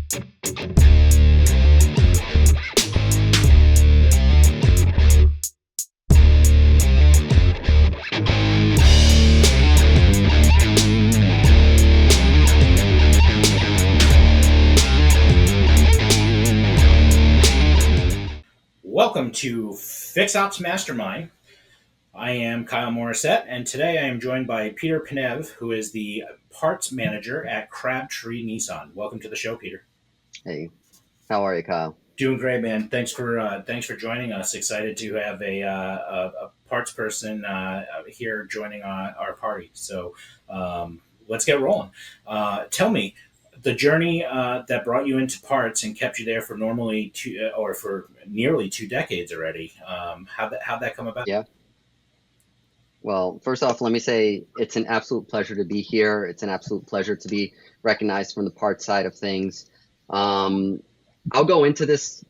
Welcome to Fix Ops Mastermind. I am Kyle Morissette, and today I am joined by Peter Penev, who is the parts manager at Crabtree Nissan. Welcome to the show, Peter. Hey, how are you, Kyle? Doing great, man. Thanks for joining us. Excited to have a parts person here joining our party. So let's get rolling. Tell me the journey that brought you into parts and kept you there for for nearly 2 decades already. How'd that come about? Yeah. Well, first off, let me say it's an absolute pleasure to be here. It's an absolute pleasure to be recognized from the parts side of things. Um, I'll go into this.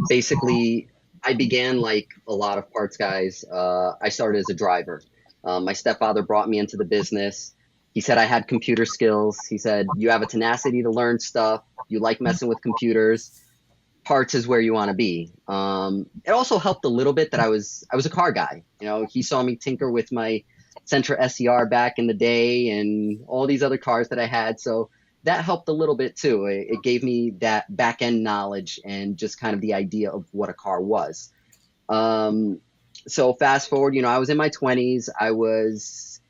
Basically, I began like a lot of parts guys. I started as a driver. My stepfather brought me into the business. He said I had computer skills. He said, you have a tenacity to learn stuff. You like messing with computers. Parts is where you want to be. It also helped a little bit that I was a car guy. You know, he saw me tinker with my Sentra SCR back in the day and all these other cars that I had. So that helped a little bit too. It gave me that back end knowledge and just kind of the idea of what a car was. Um, so fast forward, I was in my 20s. I was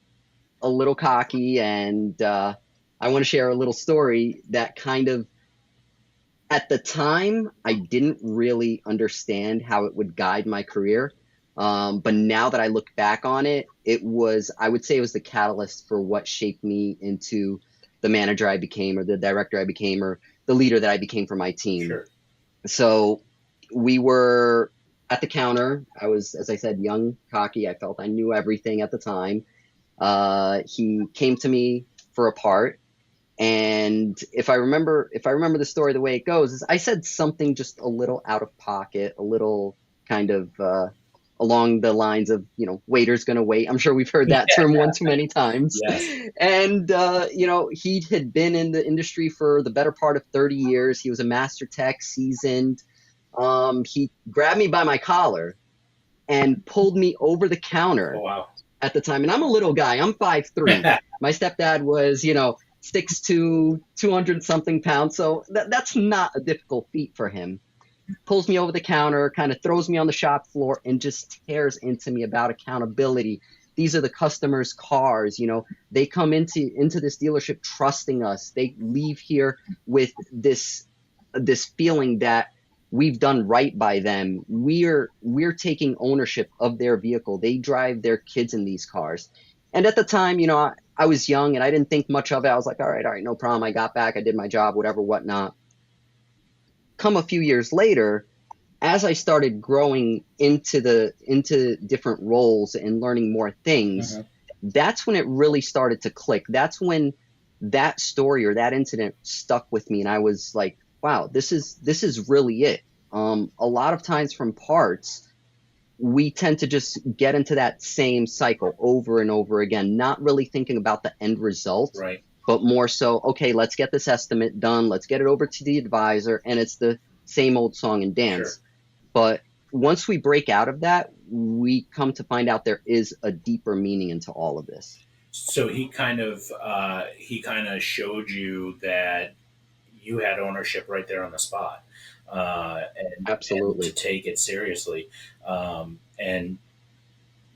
a little cocky, and I want to share a little story that kind of at the time, I didn't really understand how it would guide my career. But now that I look back on it, I would say it was the catalyst for what shaped me into the manager I became, or the director I became, or the leader that I became for my team. Sure. So we were at the counter. I was, as I said, young, cocky. I felt I knew everything at the time. He came to me for a part. And if I remember the story the way it goes, is I said something just a little out of pocket, a little kind of along the lines of, waiter's gonna wait. I'm sure we've heard that term one too many times. Yes. And he had been in the industry for the better part of 30 years. He was a master tech, seasoned. He grabbed me by my collar and pulled me over the counter Oh, wow. at the time. And I'm a little guy. I'm 5'3". My stepdad was, 6'2", 200 something pounds. So that's not a difficult feat for him. Pulls me over the counter, kind of throws me on the shop floor, and just tears into me about accountability. These are the customers' cars. They come into this dealership trusting us. They leave here with this feeling that we've done right by them. We're taking ownership of their vehicle. They drive their kids in these cars. And at the time, I was young and I didn't think much of it. I was like, all right, no problem. I got back, I did my job, whatever, whatnot. Come a few years later, as I started growing into different roles and learning more things, that's when it really started to click. That's when that story or that incident stuck with me, and I was like, wow, this is really it. A lot of times from parts, we tend to just get into that same cycle over and over again, not really thinking about the end result, Right. but more so, okay, let's get this estimate done. Let's get it over to the advisor. And it's the same old song and dance. Sure. But once we break out of that, we come to find out there is a deeper meaning into all of this. So he kind of showed you that you had ownership right there on the spot, and to Absolutely. take it seriously. And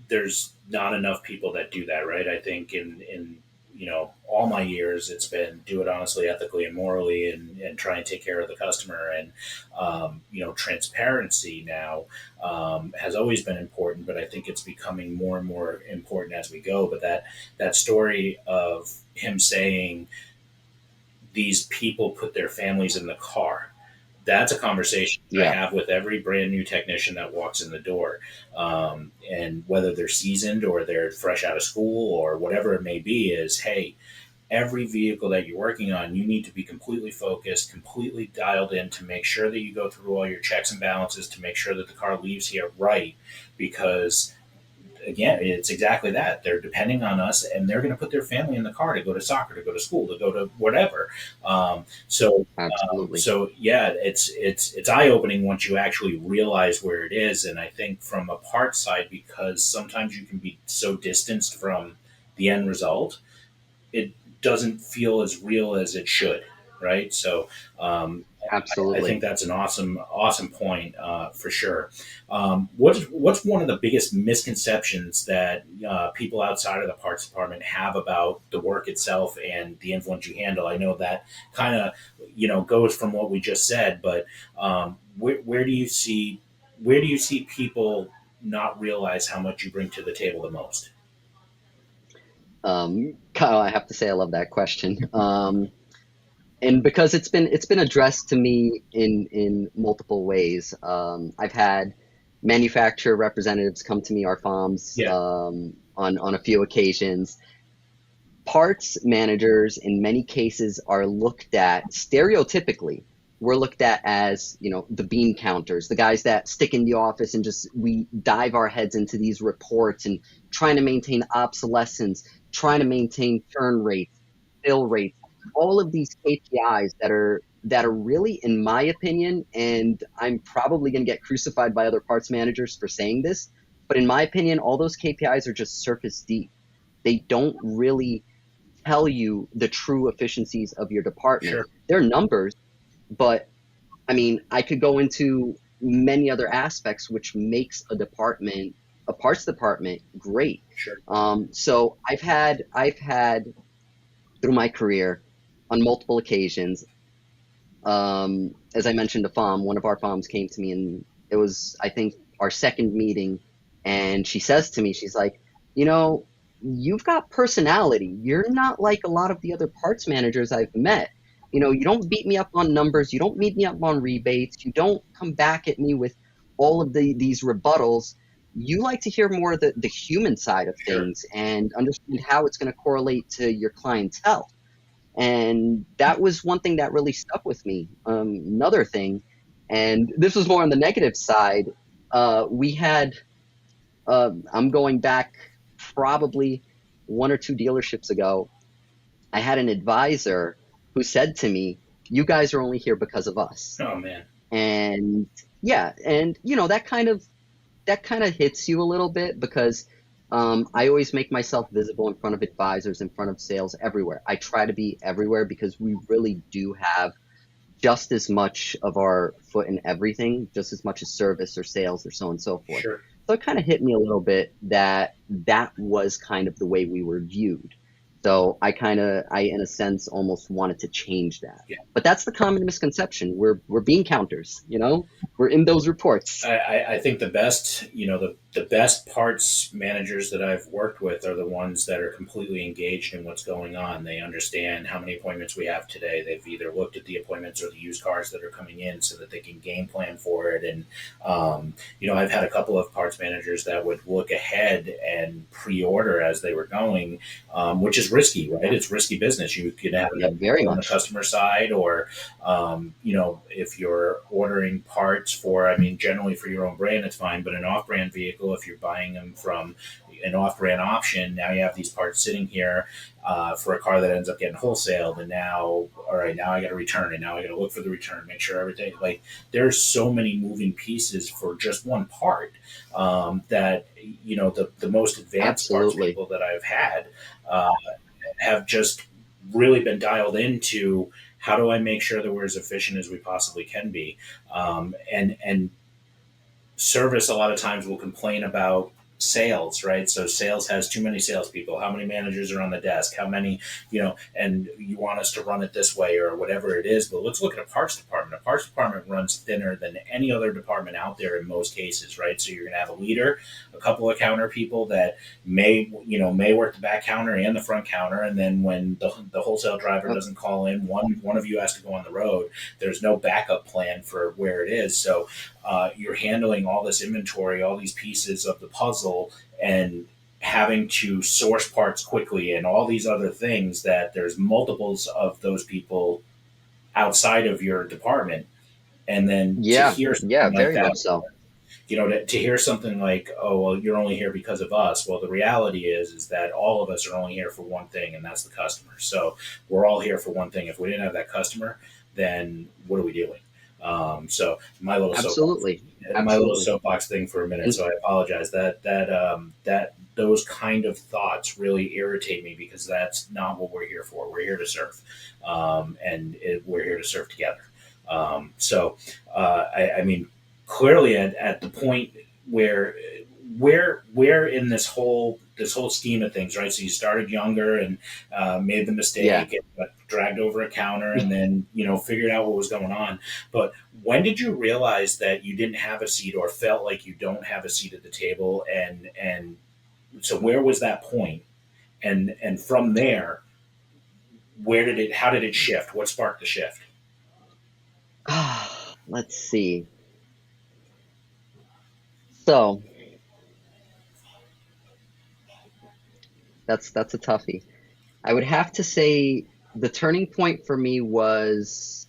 there's not enough people that do that, right? I think in all my years, it's been do it honestly, ethically, and morally, and try and take care of the customer. And transparency now has always been important, but I think it's becoming more and more important as we go. But that story of him saying these people put their families in the car. That's a conversation I Yeah. have with every brand new technician that walks in the door. And whether they're seasoned or they're fresh out of school or whatever it may be, is hey, every vehicle that you're working on, you need to be completely focused, completely dialed in to make sure that you go through all your checks and balances to make sure that the car leaves here right. Because again, it's exactly that. They're depending on us, and they're going to put their family in the car to go to soccer, to go to school, to go to whatever. Absolutely. So yeah, it's eye opening once you actually realize where it is. And I think from a part side, because sometimes you can be so distanced from the end result, it doesn't feel as real as it should, right? So I think Absolutely. that's an awesome point for sure. What's one of the biggest misconceptions that people outside of the parts department have about the work itself and the influence you handle? I know that kind of goes from what we just said, but where do you see people not realize how much you bring to the table the most? Kyle, I have to say I love that question. And because it's been addressed to me in multiple ways. I've had manufacturer representatives come to me, our farms, Yeah, on a few occasions. Parts managers in many cases are looked at stereotypically. We're looked at as, the bean counters, the guys that stick in the office and just we dive our heads into these reports and trying to maintain obsolescence, trying to maintain turn rates, fill rates, all of these KPIs that are really, in my opinion, and I'm probably going to get crucified by other parts managers for saying this, but in my opinion, all those KPIs are just surface deep. They don't really tell you the true efficiencies of your department. sure, They're numbers, but I mean, I could go into many other aspects which makes a parts department great. sure. So I've had through my career on multiple occasions, as I mentioned, one of our FOMs came to me, and it was, I think, our second meeting. And she says to me, she's like, you know, you've got personality. You're not like a lot of the other parts managers I've met. You don't beat me up on numbers. You don't beat me up on rebates. You don't come back at me with all of these rebuttals. You like to hear more of the human side of Sure. things and understand how it's going to correlate to your clientele. And that was one thing that really stuck with me. Another thing, and this was more on the negative side, we had, I'm going back probably one or two dealerships ago, I had an advisor who said to me, "You guys are only here because of us." Oh man. And yeah, and that kind of hits you a little bit because I always make myself visible in front of advisors, in front of sales, everywhere. I try to be everywhere because we really do have just as much of our foot in everything, just as much as service or sales or so on and so forth. Sure. So it kind of hit me a little bit that that was kind of the way we were viewed. So I, in a sense, almost wanted to change that. Yeah. But that's the common misconception. We're bean counters, We're in those reports. I think the best, the best parts managers that I've worked with are the ones that are completely engaged in what's going on. They understand how many appointments we have today. They've either looked at the appointments or the used cars that are coming in so that they can game plan for it. And, I've had a couple of parts managers that would look ahead and pre order as they were going, which is risky, right? Yeah, It's risky business. You could have yeah, very on the much. customer side, or if you're ordering parts for, I mean, generally for your own brand, it's fine, but an off brand vehicle, if you're buying them from an off brand option, now you have these parts sitting here for a car that ends up getting wholesaled. And now, all right, now I got to return it. Now I got to look for the return, make sure everything, like, there's so many moving pieces for just one part that, the most advanced parts Absolutely. people that I've had uh, have just really been dialed into how do I make sure that we're as efficient as we possibly can be, and service a lot of times will complain about sales, right? So sales has too many salespeople. How many managers are on the desk? How many, and you want us to run it this way or whatever it is. But let's look at a parts department. A parts department runs thinner than any other department out there in most cases, right? So you're going to have a leader, a couple of counter people that may work the back counter and the front counter. And then when the wholesale driver Yep. doesn't call in, one of you has to go on the road. There's no backup plan for where it is. So you're handling all this inventory, all these pieces of the puzzle, and having to source parts quickly and all these other things that there's multiples of those people outside of your department. And then to Yeah, hear yeah, something like very that, much so. To hear something like, "Oh, well, you're only here because of us." Well, the reality is that all of us are only here for one thing, and that's the customer. So we're all here for one thing. If we didn't have that customer, then what are we doing? So Absolutely. my little Absolutely. soapbox thing for a minute. And So I apologize. That those kind of thoughts really irritate me because that's not what we're here for. We're here to serve, we're here to serve together. So I mean, clearly at the point where where in this whole scheme of things, right? So you started younger and made the yeah. mistake and got dragged over a counter, and then figured out what was going on. But when did you realize that you didn't have a seat or felt like you don't have a seat at the table? And so where was that point? And from there, where did it? How did it shift? What sparked the shift? Let's see. So that's a toughie. I would have to say the turning point for me was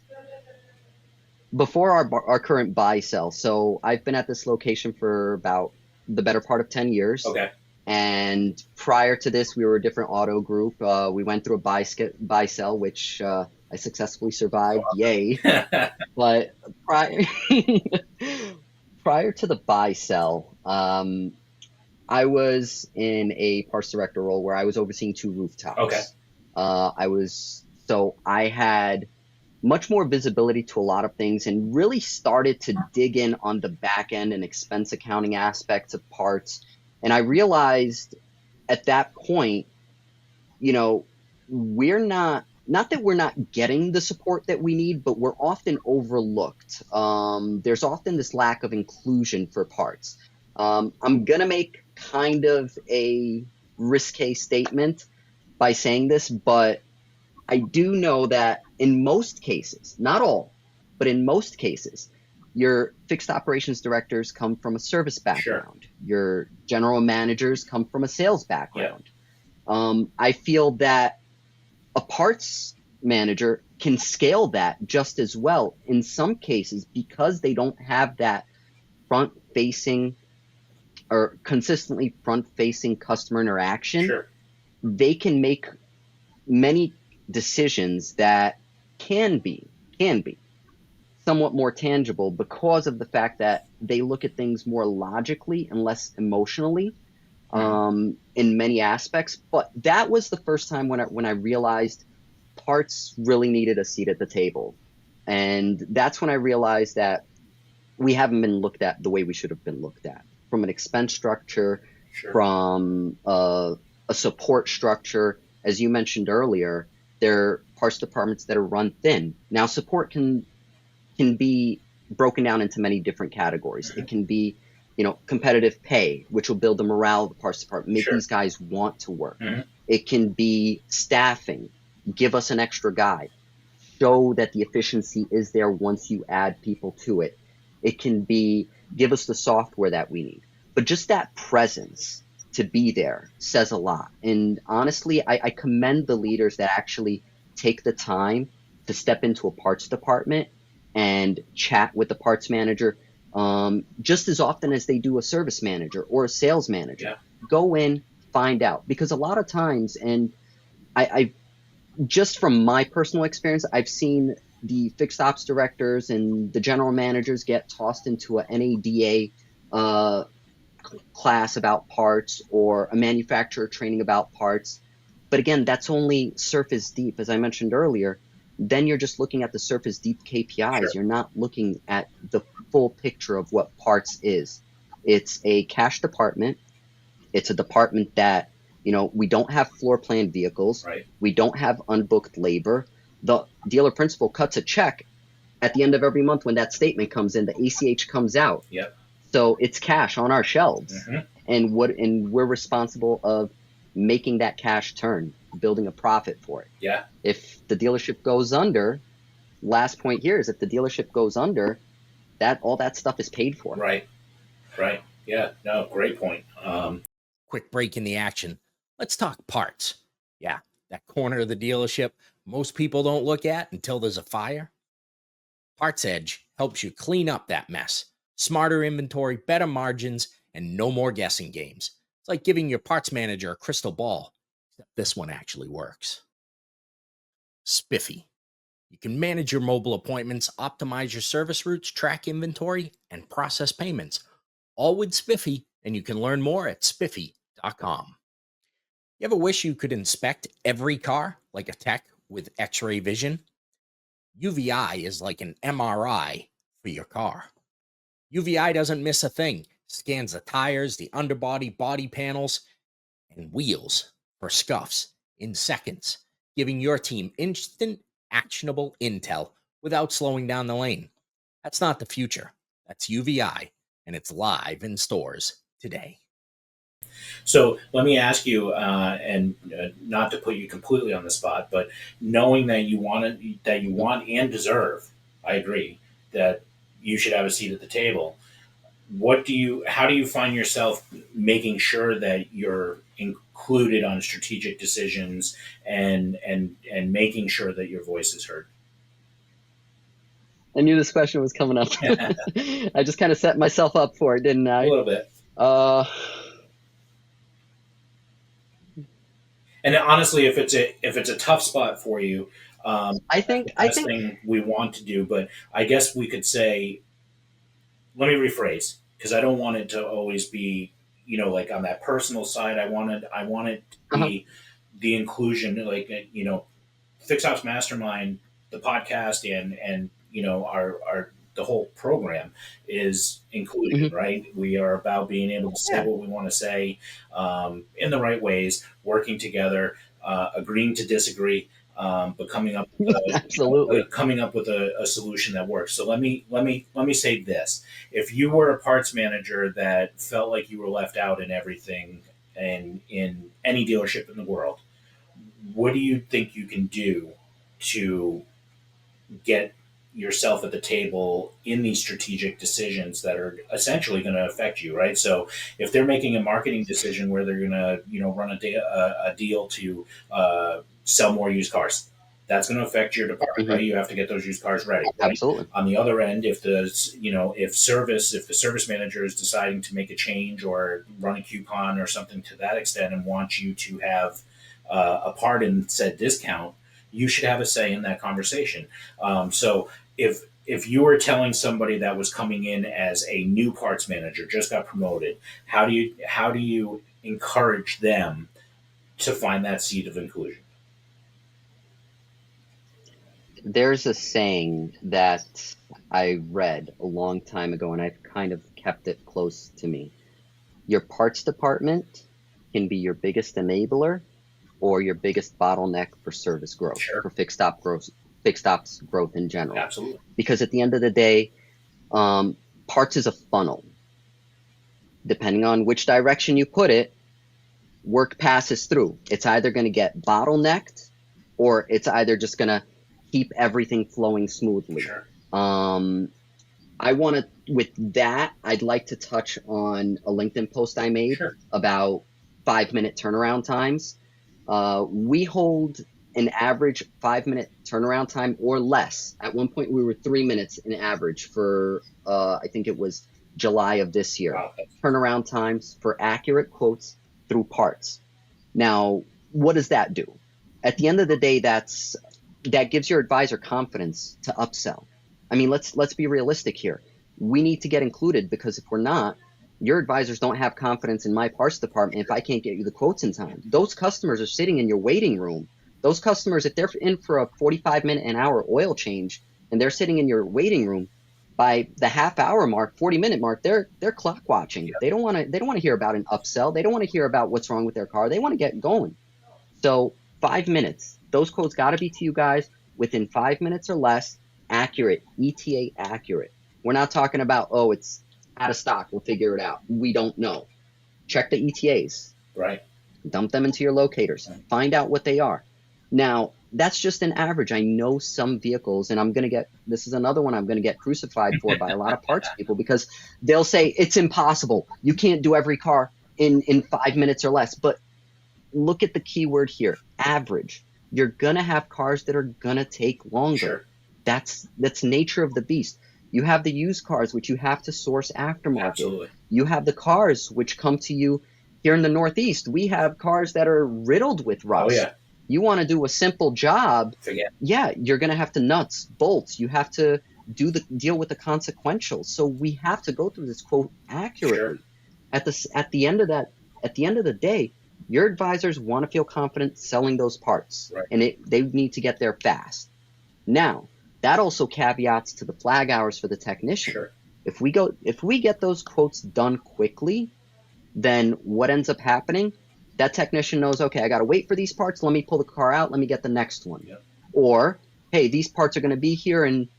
before our current buy sell. So I've been at this location for about the better part of 10 years. Okay. And prior to this, we were a different auto group. We went through a buy sell, which I successfully survived. Yay. But prior, prior to the buy sell, I was in a parts director role where I was overseeing two Okay. rooftops. I had much more visibility to a lot of things and really started to dig in on the back end and expense accounting aspects of parts. And I realized at that point, you know, we're not that we're not getting the support that we need, but we're often overlooked. There's often this lack of inclusion for parts. I'm gonna make kind of a risque statement by saying this, but I do know that in most cases, not all, but in most cases, your fixed operations directors come from a service Sure. background. Your general managers come from a sales Yeah. background. I feel that a parts manager can scale that just as well in some cases because they don't have that front facing or consistently front facing customer interaction. Sure. They can make many decisions that can be can be somewhat more tangible because of the fact that they look at things more logically and less emotionally Hmm. in many aspects. But that was the first time when I realized parts really needed a seat at the table, and that's when I realized that we haven't been looked at the way we should have been looked at from an expense structure, Sure. from a support structure. As you mentioned earlier, there are parts departments that are run thin. Now, support can be broken down into many different categories. It Hmm. can be, competitive pay, which will build the morale of the parts department, make Sure. these guys want to work. Hmm. It can be staffing, give us an extra guy, show that the efficiency is there once you add people to it. It can be give us the software that we need. But just that presence to be there says a lot. And honestly, I commend the leaders that actually take the time to step into a parts department and chat with the parts manager just as often as they do a service manager or a sales manager. Yeah. Go in, find out. Because a lot of times, and I just from my personal experience, I've seen the fixed ops directors and the general managers get tossed into a NADA uh, class about parts or a manufacturer training about parts. But again, that's only surface deep, as I mentioned earlier. Then you're just looking at the surface deep KPIs. Sure. You're not looking at the full picture of what parts is. It's a cash department. It's a department that, we don't have floor plan vehicles. Right. We don't have unbooked labor. The dealer principal cuts a check at the end of every month when that statement comes in, the ACH comes out. Yep. So it's cash on our shelves. Hmm. And we're responsible of making that cash turn, building a profit for it. Yeah. If the dealership goes under, last point here is if the dealership goes under, that all that stuff is paid for. Right. Right. Yeah. No. Great point. Quick break in the action. Let's talk parts. Yeah, that corner of the dealership most people don't look at until there's a fire. Parts Edge helps you clean up that mess Smarter inventory, better margins, and no more guessing games. It's like giving your parts manager a crystal ball, except this one actually works. Spiffy. You can manage your mobile appointments, optimize your service routes, track inventory, and process payments, all with Spiffy, and you can learn more at spiffy.com. You ever wish you could inspect every car like a tech with X-ray vision? UVI is like an MRI for your car. UVI doesn't miss a thing. Scans the tires, the underbody, body panels, and wheels for scuffs in seconds, giving your team instant, actionable intel without slowing down the lane. That's not the future. That's UVI, and it's live in stores today. So let me ask you, and not to put you completely on the spot, but knowing that that you want and deserve, I agree that you should have a seat at the table. How do you find yourself making sure that you're included on strategic decisions and making sure that your voice is heard? I knew this question was coming up. A I just kind of set myself up for it, didn't I? little bit. Uh, And honestly, if it's a tough spot for you, I that's think, the I best think, thing we want to do. But I guess we could say, let me rephrase, because I don't want it to always be, like on that personal side. I want it to uh be the inclusion, like Fix Ops Mastermind, the podcast, and our the whole program is inclusion, mhm, right? We are about being able to say yeah, what we want to say in the right ways, working together, agreeing to disagree, but absolutely. coming up with a solution that works. So let me say this: if you were a parts manager that felt like you were left out in everything and in any dealership in the world, what do you think you can do to get yourself at the table in these strategic decisions that are essentially going to affect you, right? So if they're making a marketing decision where they're going to, run a deal to sell more used cars, that's going to affect your department, Hmm. right? You have to get those used cars ready, right? Absolutely. On the other end, if the service manager is deciding to make a change or run a coupon or something to that extent and wants you to have a part in said discount, you should have a say in that conversation. So if you were telling somebody that was coming in as a new parts manager, just got promoted, how do you encourage them to find that seat of inclusion? There's a saying that I read a long time ago, and I've kind of kept it close to me. Your parts department can be your biggest enabler or your biggest bottleneck for service growth, Sure, for fixed ops growth in general. absolutely, Because at the end of the day, parts is a funnel. Depending on which direction you put it, work passes through. It's either going to get bottlenecked or it's either just going to keep everything flowing smoothly. sure, Um, I want to, with that, I'd like to touch on a LinkedIn post I made sure. about 5 minute turnaround times. We hold an average 5 minute turnaround time or less. At one point, we were 3 minutes in average for, I think it was July of this year. Wow, Turnaround times for accurate quotes through parts. Now, what does that do? At the end of the day, that gives your advisor confidence to upsell. I mean, let's be realistic here. We need to get included because if we're not, your advisors don't have confidence in my parts department if I can't get you the quotes in time. Those customers are sitting in your waiting room. Those customers, if they're in for a 45-minute an hour oil change and they're sitting in your waiting room, by the half hour mark, 40-minute mark, they're clock watching. yeah, They don't want to hear about an upsell. They don't want to hear about what's wrong with their car. They want to get going. So 5 minutes, those quotes got to be to you guys within 5 minutes or less, accurate, ETA accurate. We're not talking about, oh, it's out of stock. We'll figure it out. We don't know. Check the ETAs, right. dump them into your locators, find out what they are. Now, that's just an average. I know some vehicles, and this is another one I'm going to get crucified for by a lot of parts people because they'll say it's impossible. You can't do every car in 5 minutes or less. But look at the keyword here, average. You're going to have cars that are going to take longer. Sure. That's nature of the beast. You have the used cars, which you have to source aftermarket. Absolutely. You have the cars which come to you here in the Northeast. We have cars that are riddled with Oh rust. yeah. You want to do a simple job, Forget. yeah, you're going to have to nuts, bolts. You have to deal with the consequentials. So we have to go through this quote Sure. accurately. At the end of that, at the end of the day, your advisors want to feel confident selling those parts, Right. and they need to get there fast. Now, that also caveats to the flag hours for the technician. Sure. If we get those quotes done quickly, then what ends up happening? That technician knows, okay, I got to wait for these parts. Let me pull the car out. Let me get the next one. Yep. Or, hey, these parts are going to be here in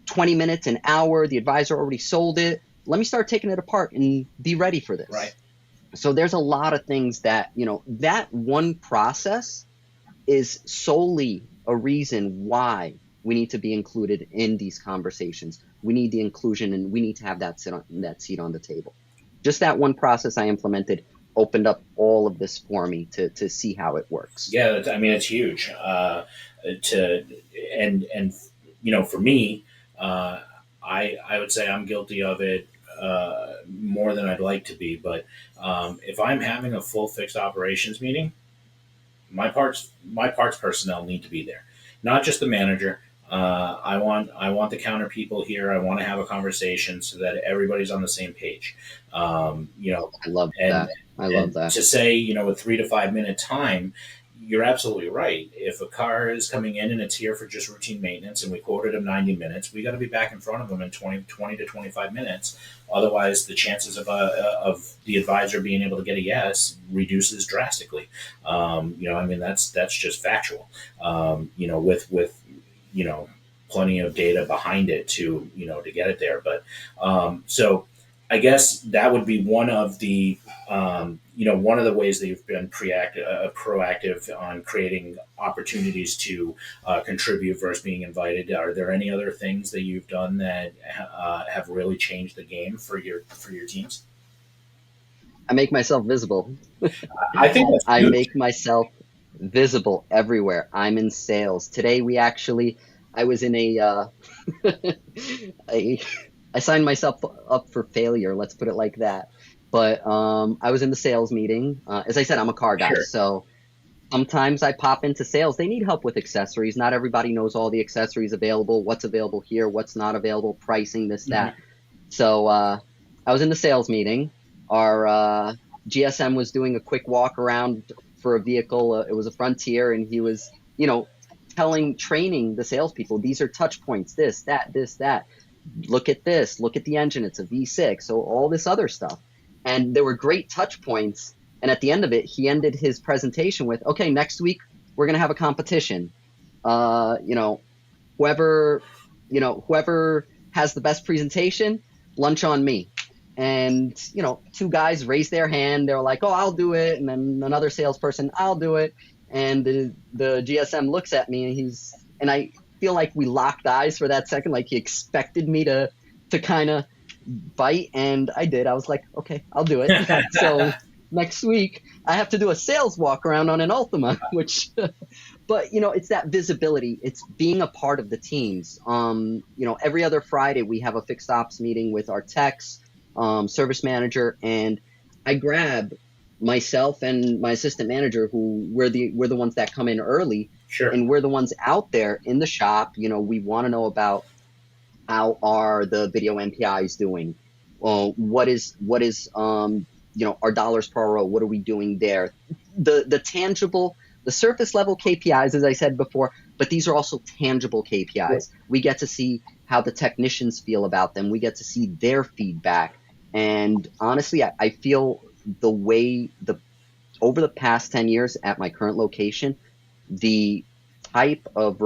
20 minutes, an hour. The advisor already sold it. Let me start taking it apart and be ready for Right. this. So there's a lot of things that, that one process is solely a reason why we need to be included in these conversations. We need the inclusion, and we need to have that seat on the table. Just that one process I implemented opened up all of this for me to see how it works. Yeah, I mean it's huge. To and for me, uh, I would say I'm guilty of it more than I'd like to be. But if I'm having a full fixed operations meeting, my parts personnel need to be there, not just the manager. I want the counter people here. I want to have a conversation so that everybody's on the same page. I love And that. I love that. to say, a 3 to 5 minute time, you're absolutely right. If a car is coming in and it's here for just routine maintenance and we quoted them 90 minutes, we got to be back in front of them in 20 to 25 minutes. Otherwise, the chances of the advisor being able to get a yes reduces drastically. I mean, that's just factual. With plenty of data behind it to get it there. But so I guess that would be one of the ways that you've been proactive on creating opportunities to contribute versus being invited. Are there any other things that you've done that have really changed the game for your teams? I make myself visible. I think that's I huge. make myself visible everywhere. I'm in sales. Today I was in I, I signed myself up for failure. Let's put it like that. But I was in the sales meeting. As I said, I'm a car guy, Sure. so sometimes I pop into sales. They need help with accessories. Not everybody knows all the accessories available, what's available here, what's not available, pricing, this, that. Hmm. So I was in the sales meeting. Our GSM was doing a quick walk around for a vehicle. It was a Frontier, and he was, training the salespeople. These are touch points. This, that. Look at this. Look at the engine. It's a V6. So all this other stuff, and there were great touch points. And at the end of it, he ended his presentation with, "Okay, next week we're gonna have a competition. Uh, you know, whoever whoever has the best presentation, lunch on me." And two guys raised their hand. They were like, "Oh, I'll do it," and then another salesperson, "I'll do it." And the GSM looks at me, and I feel like we locked eyes for that second, like he expected me to kind of bite, and I did. I was like, "Okay, I'll do it." So next week I have to do a sales walk around on an Ultima, which but it's that visibility. It's being a part of the teams. Every other Friday we have a fixed ops meeting with our techs, service manager, and I grab myself and my assistant manager, who we're the ones that come in early, Sure. and we're the ones out there in the shop. We want to know about how are the video MPIs doing. What is our dollars per hour? What are we doing there? The tangible, the surface level KPIs, as I said before, but these are also tangible KPIs. We get to see how the technicians feel about them. We get to see their feedback. And honestly, I feel the way over the past 10 years at my current location, the type of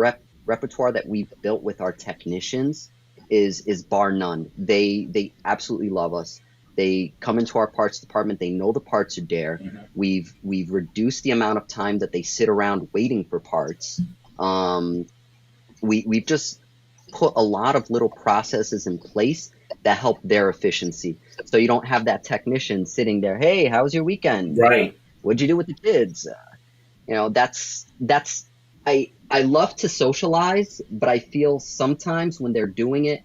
repertoire that we've built with our technicians is bar none. They absolutely love us. They come into our parts department. They know the parts are there. Hmm. We've reduced the amount of time that they sit around waiting for parts. We've just put a lot of little processes in place that help their efficiency. So you don't have that technician sitting there, "Hey, how was your weekend? Right. What'd you do with the kids?" That's I love to socialize, but I feel sometimes when they're doing it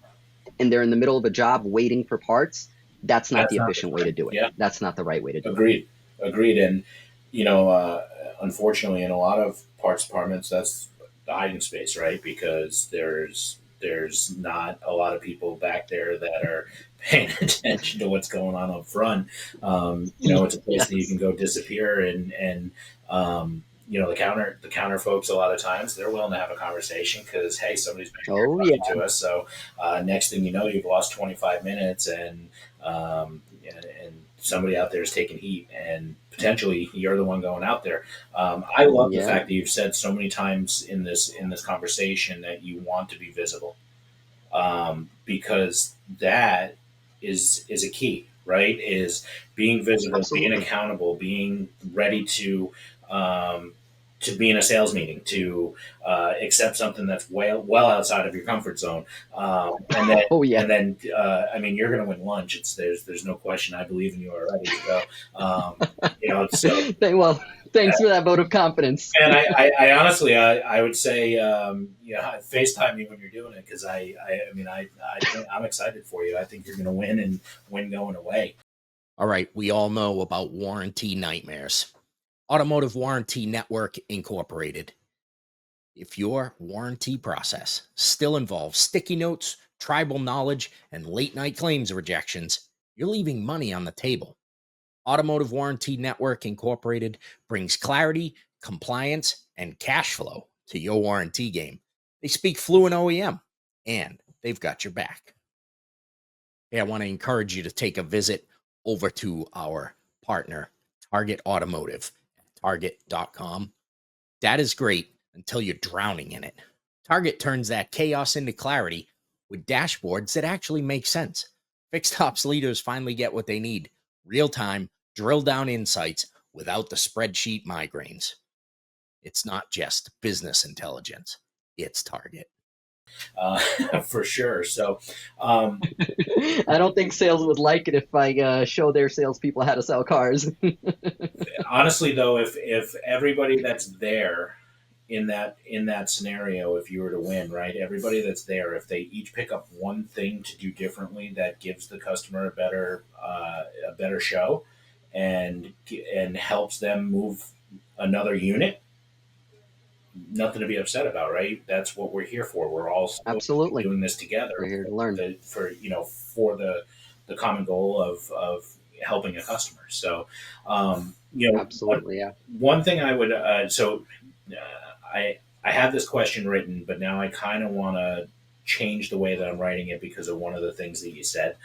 and they're in the middle of a job waiting for parts, that's not the That's not the efficient way to time. do it. Yeah. That's not the right way to do it. Agreed. Agreed. And you know, unfortunately, in a lot of parts departments, that's the hiding space, right? Because there's not a lot of people back there that are paying attention to what's going on up front. You know, it's a place that you can Yes. go disappear, and you know, the counter folks. A lot of times, they're willing to have a conversation because hey, somebody's back here Oh talking yeah. to us. So next thing you know, you've lost 25 minutes, and somebody out there is taking heat, and potentially you're the one going out there. I love the Yeah. fact that you've said so many times in this conversation that you want to be visible, because that is a key, right? Is being visible, being Absolutely. accountable, being ready to be in a sales meeting, to accept something that's well outside of your comfort zone, and then Oh yeah. and then I mean, you're going to win lunch. There's no question. I believe in you already. So you know, so Well, thanks for that vote of confidence. and I honestly, I would say, FaceTime me when you're doing it because I mean, I'm excited for you. I think you're going to win and win going away. All right, we all know about warranty nightmares. Automotive Warranty Network Incorporated. If your warranty process still involves sticky notes, tribal knowledge, and late night claims rejections, you're leaving money on the table. Automotive Warranty Network Incorporated brings clarity, compliance, and cash flow to your warranty game. They speak fluent OEM, and they've got your back. Hey, I want to encourage you to take a visit over to our partner, Target Automotive, at target.com. That is great until you're drowning in it. Target turns that chaos into clarity with dashboards that actually make sense. Fixed ops leaders finally get what they need: real time, drill down insights without the spreadsheet migraines. It's not just business intelligence, it's Target. uh, for sure. So, um, I don't think sales would like it if I show their salespeople how to sell cars. honestly, though, if everybody that's there in that scenario, if you were to win, right, everybody that's there, if they each pick up one thing to do differently that gives the customer a better show, and helps them move another unit, nothing to be upset about, right? That's what we're here for. We're all supposed to be Absolutely. doing this We're together here to learn. for the common goal of helping a customer. So, one Absolutely. Yeah. one thing I would I have this question written, but now I kind of want to change the way that I'm writing it because of one of the things that you said.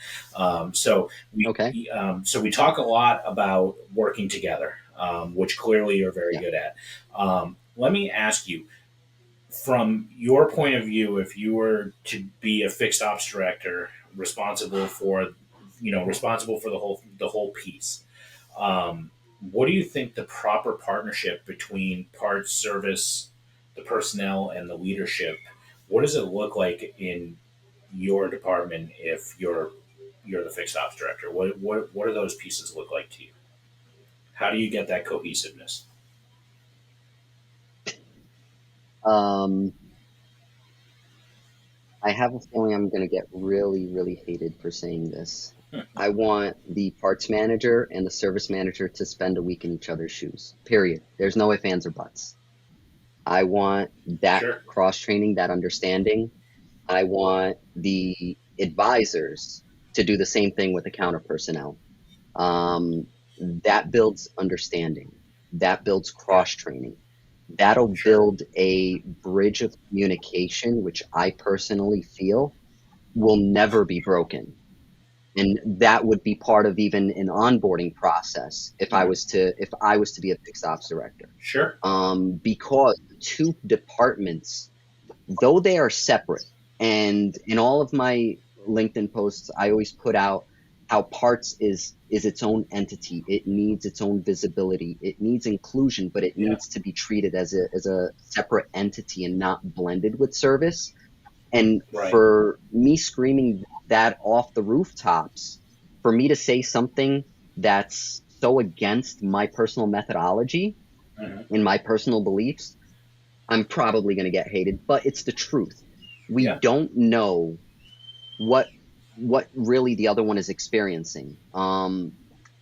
So Okay. we talk a lot about working together, which clearly you're very Yeah. good at. Let me ask you, from your point of view, if you were to be a fixed ops director responsible for the whole piece, what do you think the proper partnership between parts, service, the personnel, and the leadership? What does it look like in your department if you're the fixed ops director? What do those pieces look like to you? How do you get that cohesiveness? Um, I have a feeling I'm going to get really, really hated for saying this. I want the parts manager and the service manager to spend a week in each other's shoes. Period. There's no ifs, ands, or buts. I want that Sure, cross training, that understanding. I want the advisors to do the same thing with the counter personnel. Um, that builds understanding. That builds yeah, cross training. That'll sure, build a bridge of communication, which I personally feel will never be broken. And that would be part of even an onboarding process Mhm. if I was to be a fixed ops director. Sure, Because the two departments, though they are separate, and in all of my LinkedIn posts, I always put out how parts is its own entity. It needs its own visibility. It needs inclusion, but it yeah, needs to be treated as a separate entity and not blended with service. And right, for me screaming that off the rooftops, for me to say something that's so against my personal methodology hmm, and my personal beliefs, I'm probably going to get hated, but it's the truth. We yeah, don't know what what really the other one is experiencing.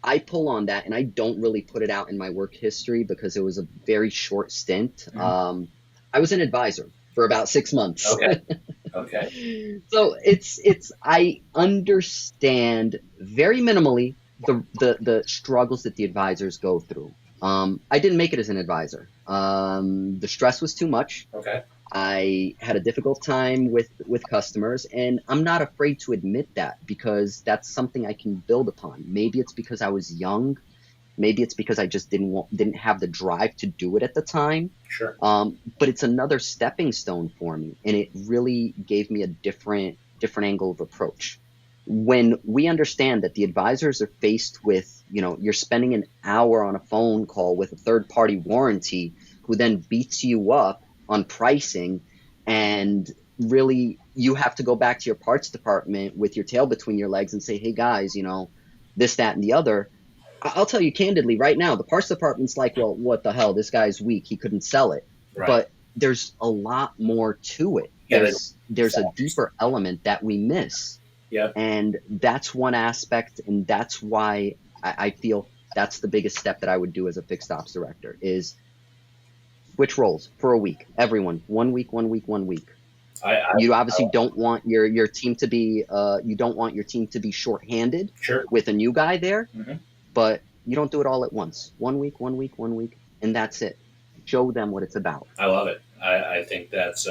I pull on that, and I don't really put it out in my work history because it was a very short stint. Mhm. I was an advisor for about 6 months. Okay. Okay. So it's I understand very minimally the struggles that the advisors go through. I didn't make it as an advisor. The stress was too much. Okay. I had a difficult time with customers, and I'm not afraid to admit that because that's something I can build upon. Maybe it's because I was young. Maybe it's because I just didn't have the drive to do it at the time. Sure. But it's another stepping stone for me, and it really gave me a different angle of approach. When we understand that the advisors are faced with, you're spending an hour on a phone call with a third party warranty who then beats you up on pricing, and really you have to go back to your parts department with your tail between your legs and say, hey guys, this, that, and the other. I'll tell you candidly right now, the parts department's like, well, what the hell? This guy's weak. He couldn't sell it. Right. But there's a lot more to it. Yeah. There's a deeper element that we miss. Yep. And that's one aspect. And that's why I feel that's the biggest step that I would do as a fixed ops director is switch roles for a week. Everyone, 1 week, 1 week, 1 week. You obviously don't want your team to be you don't want your team to be shorthanded Sure. with a new guy there. Mhm. But you don't do it all at once. 1 week, 1 week, 1 week, and that's it. Show them what it's about. I love it. I think that's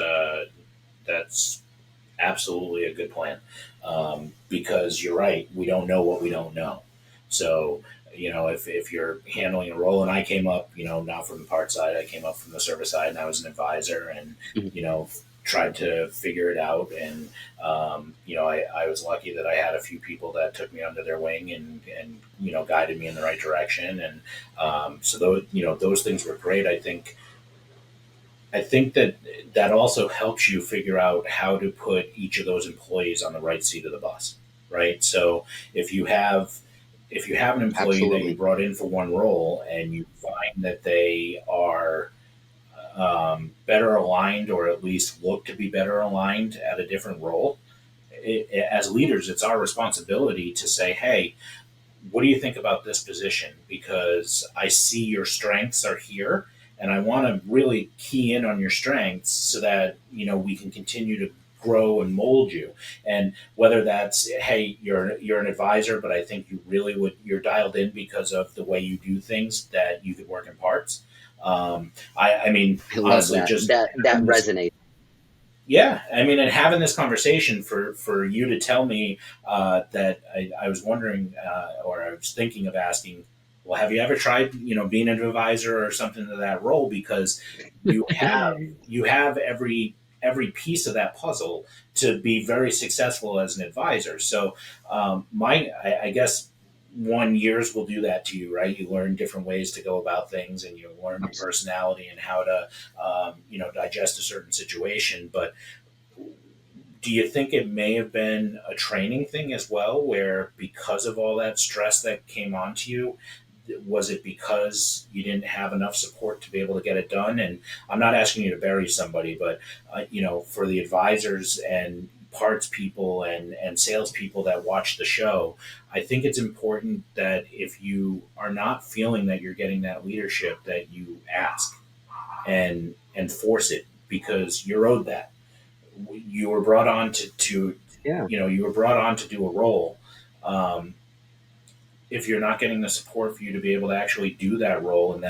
absolutely a good plan, because you're right. We don't know what we don't know. So, if you're handling a role, and I came up, not from the part side, I came up from the service side, and I was an advisor, and Mhm. tried to figure it out. And I was lucky that I had a few people that took me under their wing and guided me in the right direction. And so those things were great. I think that also helps you figure out how to put each of those employees on the right seat of the bus, right? So if you have an employee that you Absolutely. brought in for one role and you find that they are better aligned, or at least look to be better aligned at a different role, as leaders, it's our responsibility to say, hey, what do you think about this position? Because I see your strengths are here, and I want to really key in on your strengths so that we can continue to grow and mold you. And whether that's, hey, you're an advisor, but I think you're dialed in because of the way you do things, that you could work in parts. I mean, I love honestly, that. just That having this resonates. yeah, I mean, and having this conversation for you to tell me that I was wondering, or I was thinking of asking, well, have you ever tried, being an advisor or something to that role? Because you have every piece of that puzzle to be very successful as an advisor. So, I guess 1 years will do that to you, right? You learn different ways to go about things, and you learn your personality and how to, digest a certain situation. But do you think it may have been a training thing as well, where because of all that stress that came onto you, was it because you didn't have enough support to be able to get it done? And I'm not asking you to bury somebody, but for the advisors and parts people and salespeople that watch the show, I think it's important that if you are not feeling that you're getting that leadership, that you ask and force it, because you're owed that. You were brought on to Yeah. you were brought on to do a role. Um, if you're not getting the support for you to be able to actually do that role, and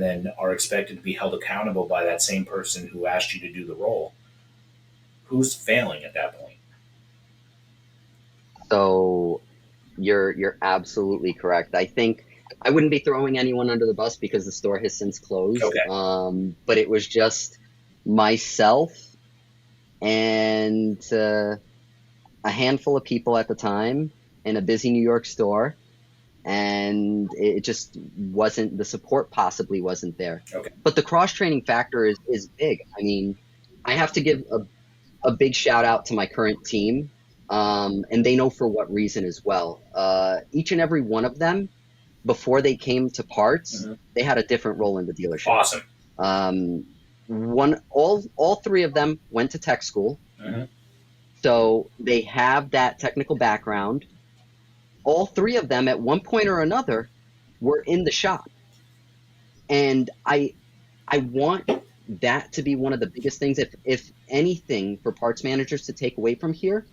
then are expected to be held accountable by that same person who asked you to do the role, who's failing at that point? So you're absolutely correct. I think I wouldn't be throwing anyone under the bus because the store has since closed. Okay. But it was just myself and a handful of people at the time in a busy New York store, and it just wasn't, the support possibly wasn't there. Okay. But the cross training factor is big. I mean, I have to give a big shout out to my current team, and they know for what reason as well. Each and every one of them, before they came to parts, Hmm. they had a different role in the dealership. Awesome. All three of them went to tech school. Hmm. So they have that technical background. All three of them at one point or another were in the shop. And I want that to be one of the biggest things. If anything for parts managers to take away from here,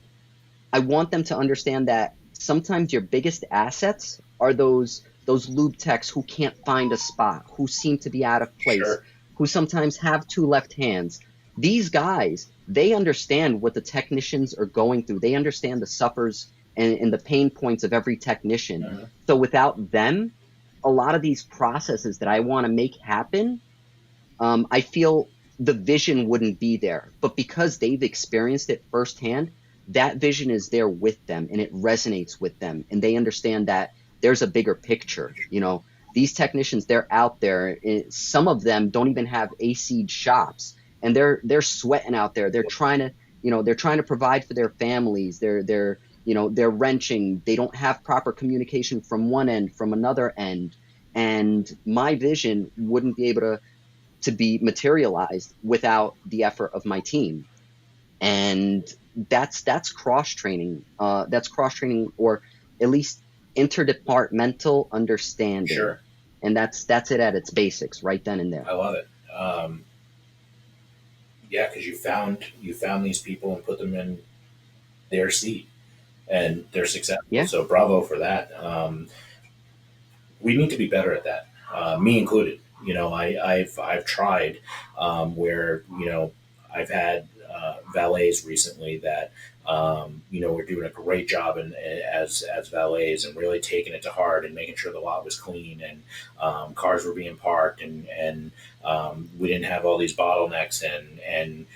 I want them to understand that sometimes your biggest assets are those lube techs who can't find a spot, who seem to be out of place, Sure. who sometimes have two left hands. These guys, they understand what the technicians are going through. They understand the suffers and the pain points of every technician. Mhm. So without them, a lot of these processes that I want to make happen, I feel the vision wouldn't be there. But because they've experienced it firsthand, that vision is there with them and it resonates with them. And they understand that there's a bigger picture. You know, these technicians, they're out there. Some of them don't even have AC shops and they're sweating out there. They're trying to, they're trying to provide for their families. They're wrenching. They don't have proper communication from one end, from another end. And my vision wouldn't be able to be materialized without the effort of my team. And that's cross training. That's cross training, or at least interdepartmental understanding. Sure. And that's it at its basics, right then and there. I love it. Yeah, because you found these people and put them in their seat, and they're successful. Yeah, So bravo for that. We need to be better at that, me included. I've tried, where I've had valets recently that were doing a great job as valets and really taking it to heart and making sure the lot was clean and cars were being parked and we didn't have all these bottlenecks and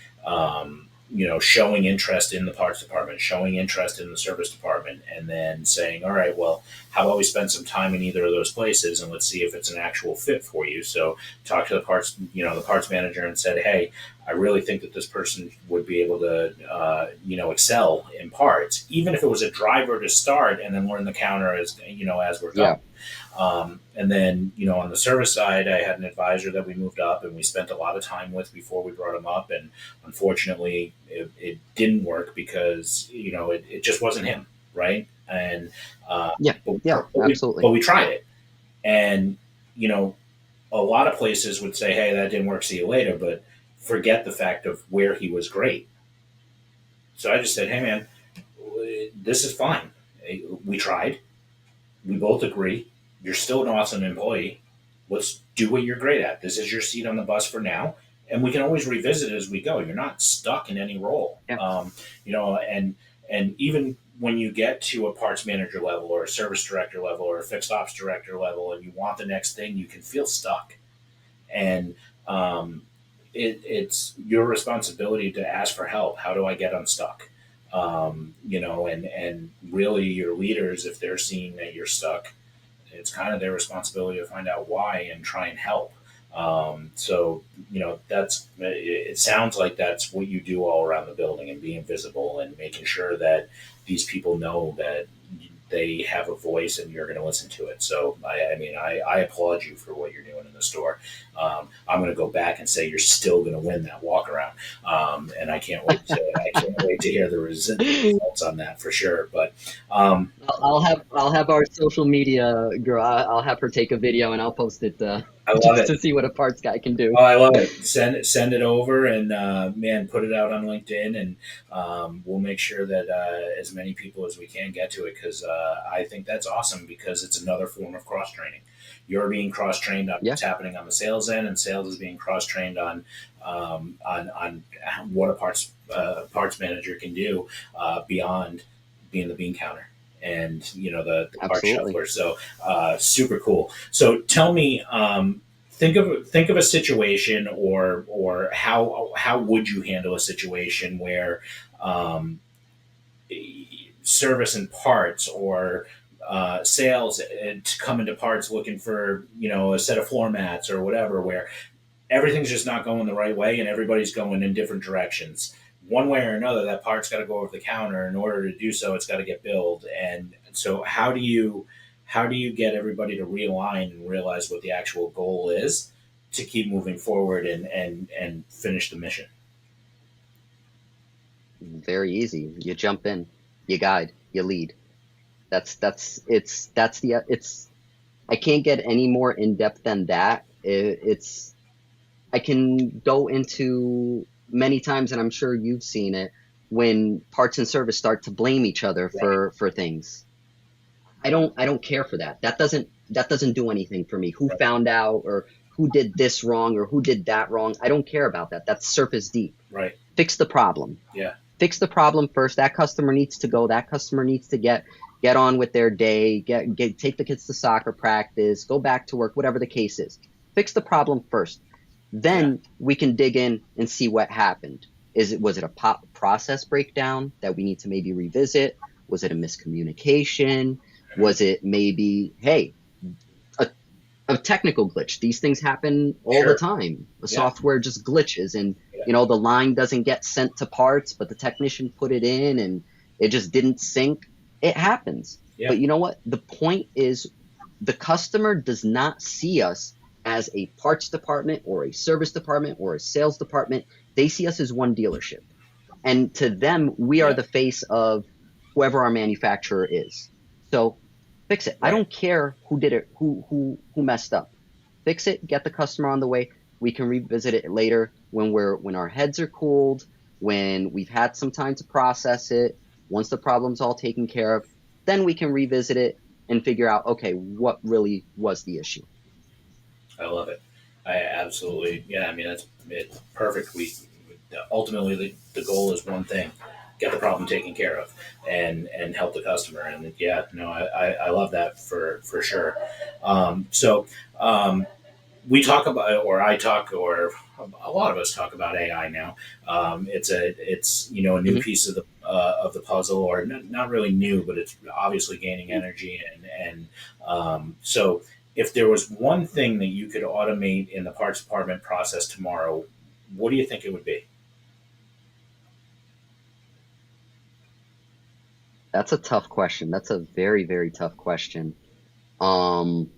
showing interest in the parts department, showing interest in the service department, and then saying, all right, well, how about we spend some time in either of those places and let's see if it's an actual fit for you. So talk to the parts manager and said, hey, I really think that this person would be able to, excel in parts, even if it was a driver to start and then learn the counter as we're going. yeah, And then, on the service side, I had an advisor that we moved up and we spent a lot of time with before we brought him up. And unfortunately, it didn't work because, it just wasn't him. Right. And, yeah, but, we, yeah, but, we, but absolutely. we tried it. And, a lot of places would say, hey, that didn't work. See you later. But forget the fact of where he was great. So I just said, hey, man, this is fine. We tried. We both agree. You're still an awesome employee. Let's do what you're great at. This is your seat on the bus for now, and we can always revisit it as we go. You're not stuck in any role, Yeah, and even when you get to a parts manager level or a service director level or a fixed ops director level, and you want the next thing, you can feel stuck, and it's your responsibility to ask for help. How do I get unstuck? And really your leaders, if they're seeing that you're stuck, it's kind of their responsibility to find out why and try and help. So that's it. Sounds like that's what you do all around the building and being visible and making sure that these people know that they have a voice and you're going to listen to it. So I applaud you for what you're doing in the store. I'm going to go back and say you're still going to win that walk around, and I can't wait to hear the results on that for sure. But I'll have our social media girl. I'll have her take a video and I'll post it I love just it. to see what a parts guy can do. Oh, I love it. Send it over and man, put it out on LinkedIn, and we'll make sure that as many people as we can get to it because I think that's awesome because it's another form of cross training. You're being cross trained on Yeah, what's happening on the sales end, and sales is being cross trained on what a parts manager can do beyond being the bean counter and the part absolutely. shuffler. So super cool. So tell me. Think of a situation or how would you handle a situation where um, service and parts or sales to come into parts looking for a set of floor mats or whatever where everything's just not going the right way and everybody's going in different directions. One way or another, that part's got to go over the counter. In order to do so, it's got to get billed. And so, how do you get everybody to realign and realize what the actual goal is to keep moving forward and finish the mission? Very easy. You jump in, you guide, you lead. It's I can't get any more in depth than that. It's I can go into many times, and I'm sure you've seen it, when parts and service start to blame each other Right. for things. I don't care for that. That doesn't do anything for me. Who Right. found out, or who did this wrong, or who did that wrong? I don't care about that. That's surface deep. Right. Fix the problem. Yeah. Fix the problem first. That customer needs to go. That customer needs to get on with their day, take the kids to soccer practice, go back to work, whatever the case is. Fix the problem first. Yeah. Then we can dig in and see what happened. Was it a process breakdown that we need to maybe revisit? Was it a miscommunication? Mhm. Was it maybe, hey, a, a technical glitch? These things happen all the Sure. time. The Yeah. software just glitches, and Yeah. the line doesn't get sent to parts, but the technician put it in and it just didn't sync. It happens. Yeah. But you know what? The point is, the customer does not see us as a parts department or a service department or a sales department. They see us as one dealership. And to them, we are Yeah. the face of whoever our manufacturer is. So fix it. I Right. don't care who did it, who messed up. Fix it, get the customer on the way. We can revisit it later when our heads are cooled, when we've had some time to process it. Once the problem's all taken care of, then we can revisit it and figure out, okay, what really was the issue. I love it. I absolutely, yeah. I mean, it's perfect. We ultimately the goal is one thing: get the problem taken care of, and help the customer. And yeah, no, I love that for sure. So we talk about, or I talk, or a lot of us talk about AI now. It's a new Mhm. piece of the puzzle, or not really new, but it's obviously gaining energy, and so if there was one thing that you could automate in the parts department process tomorrow, what do you think it would be? That's a tough question. That's a very, very tough question. Um,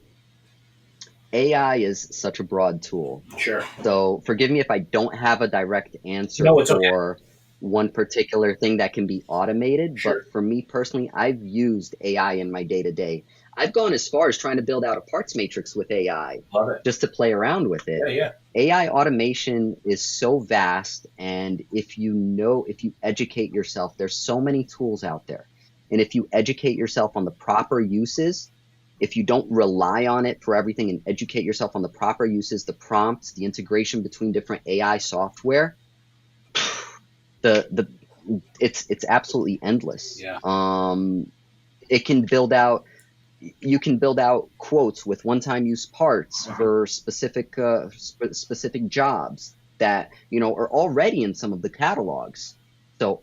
AI is such a broad tool. Sure. So forgive me if I don't have a direct answer No, it's okay. for one particular thing that can be automated, but Sure. for me personally, I've used AI in my day to day. I've gone as far as trying to build out a parts matrix with AI Love it. just to play around with it. Yeah, yeah. AI automation is so vast, and if you educate yourself, there's so many tools out there. And if you educate yourself on the proper uses, if you don't rely on it for everything and educate yourself on the proper uses, the prompts, the integration between different AI software, the it's absolutely endless. Yeah. It can build out You can build out quotes with one-time use parts Uh-huh. for specific jobs that are already in some of the catalogs. So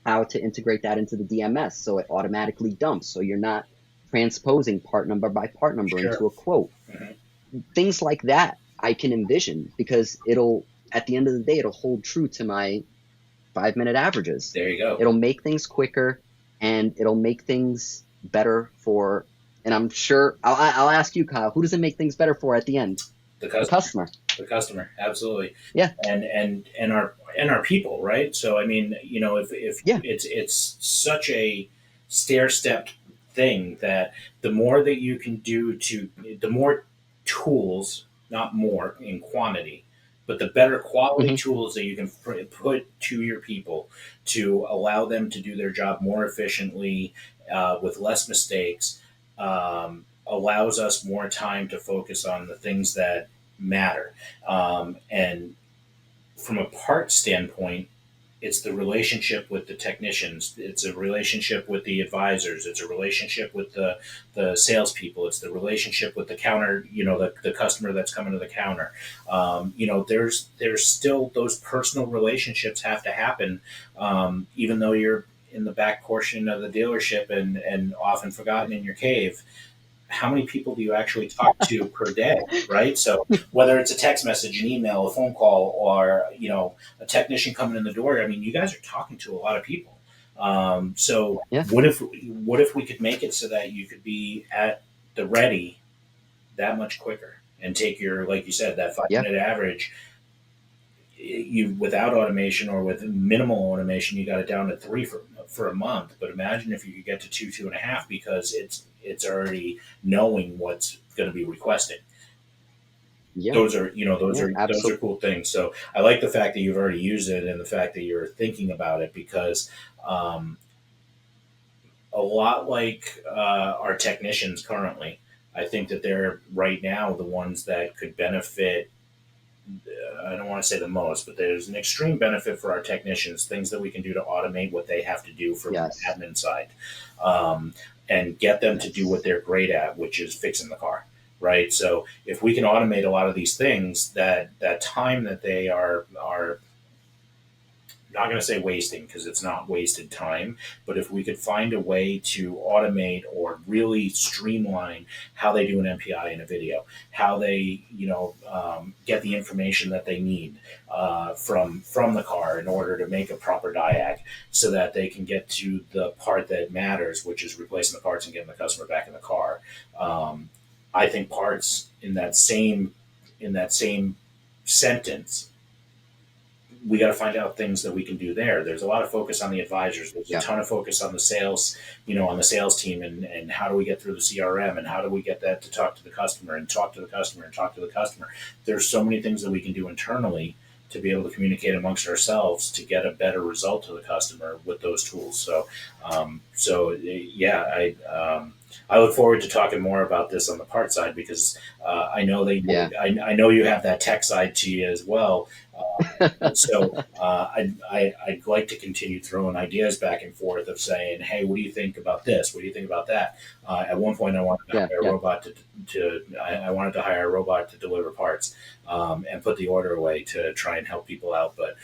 how to integrate that into the DMS so it automatically dumps, so you're not transposing part number by part number Sure. into a quote. Hmm. Things like that I can envision, because it'll at the end of the day it'll hold true to my 5-minute averages. There you go. It'll make things quicker, and it'll make things better for. And I'm sure I'll ask you, Kyle, who does it make things better for at the end? The The customer. customer. The customer, absolutely. Yeah, And our people, right? So I mean, if yeah. it's such a stair stepped thing that the more that you can do to the more tools, not more in quantity, but the better quality Hmm. tools that you can put to your people to allow them to do their job more efficiently, with less mistakes, allows us more time to focus on the things that matter. And from a part standpoint, it's the relationship with the technicians. It's a relationship with the advisors. It's a relationship with the salespeople. It's the relationship with the counter. The customer that's coming to the counter. There's still those personal relationships have to happen, even though you're in the back portion of the dealership and often forgotten in your cave. How many people do you actually talk to per day, right? So whether it's a text message, an email, a phone call, or a technician coming in the door, I mean, you guys are talking to a lot of people. So Yeah, what if we could make it so that you could be at the ready that much quicker and take your, like you said, that five yeah. minute average you without automation or with minimal automation, you got it down to three for a month. But imagine if you could get to two, 2.5, because it's already knowing what's going to be requested. Yeah, Those are, yeah, those are absolutely. cool things. So I like the fact that you've already used it and the fact that you're thinking about it, because um, a lot like our technicians currently, I think that they're right now the ones that could benefit. I don't want to say the most, but there's an extreme benefit for our technicians, things that we can do to automate what they have to do from the Yes, admin side, um, and get them to do what yes, they're great at, which is fixing the car. Right. So if we can automate a lot of these things, that time that they are not going to say wasting, because it's not wasted time, but if we could find a way to automate or really streamline how they do an MPI in a video, how they get the information that they need from the car in order to make a proper diag, so that they can get to the part that matters, which is replacing the parts and getting the customer back in the car. Um, I think parts in that same sentence, we got to find out things that we can do there. There's a lot of focus on the advisors. There's a yeah, ton of focus on the sales, on the sales team, and how do we get through the CRM, and how do we get that to talk to the customer and talk to the customer and talk to the customer. There's so many things that we can do internally to be able to communicate amongst ourselves to get a better result to the customer with those tools. So yeah, I look forward to talking more about this on the part side, because yeah. I know you have that tech side to you as well. I'd like to continue throwing ideas back and forth of saying, hey, what do you think about this? What do you think about that? At one point, I wanted to Yeah, hire a yeah. robot I wanted to hire a robot to deliver parts, and put the order away to try and help people out. But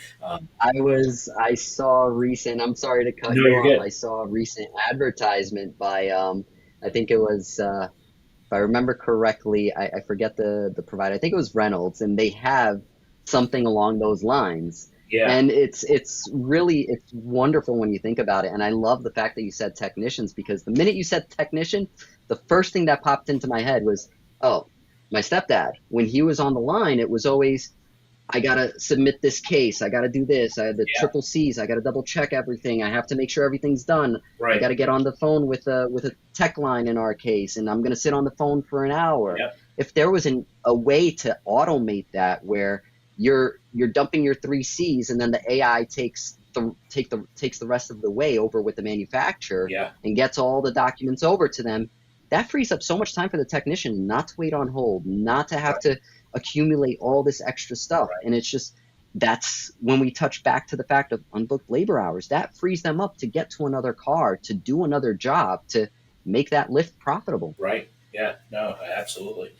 I saw a recent, I'm sorry to cut no, you you're off. good. I saw a recent advertisement by, I think it was, if I remember correctly, I forget the provider. I think it was Reynolds, and they have something along those lines. Yeah, And it's really it's wonderful when you think about it. And I love the fact that you said technicians, because the minute you said technician, the first thing that popped into my head was, oh, my stepdad. When he was on the line, it was always, I gotta submit this case. I gotta do this. I have the yeah, triple C's. I gotta double check everything. I have to make sure everything's done. I right. gotta get on the phone with a tech line in our case, and I'm gonna sit on the phone for an hour. Yep, If there was a way to automate that, where you're dumping your three C's, and then the AI takes the rest of the way over with the manufacturer yeah, and gets all the documents over to them, that frees up so much time for the technician not to wait on hold, not to have right, to accumulate all this extra stuff. right, And it's just, that's when we touch back to the fact of unbooked labor hours. That frees them up to get to another car, to do another job, to make that lift profitable. right. Yeah, no, absolutely.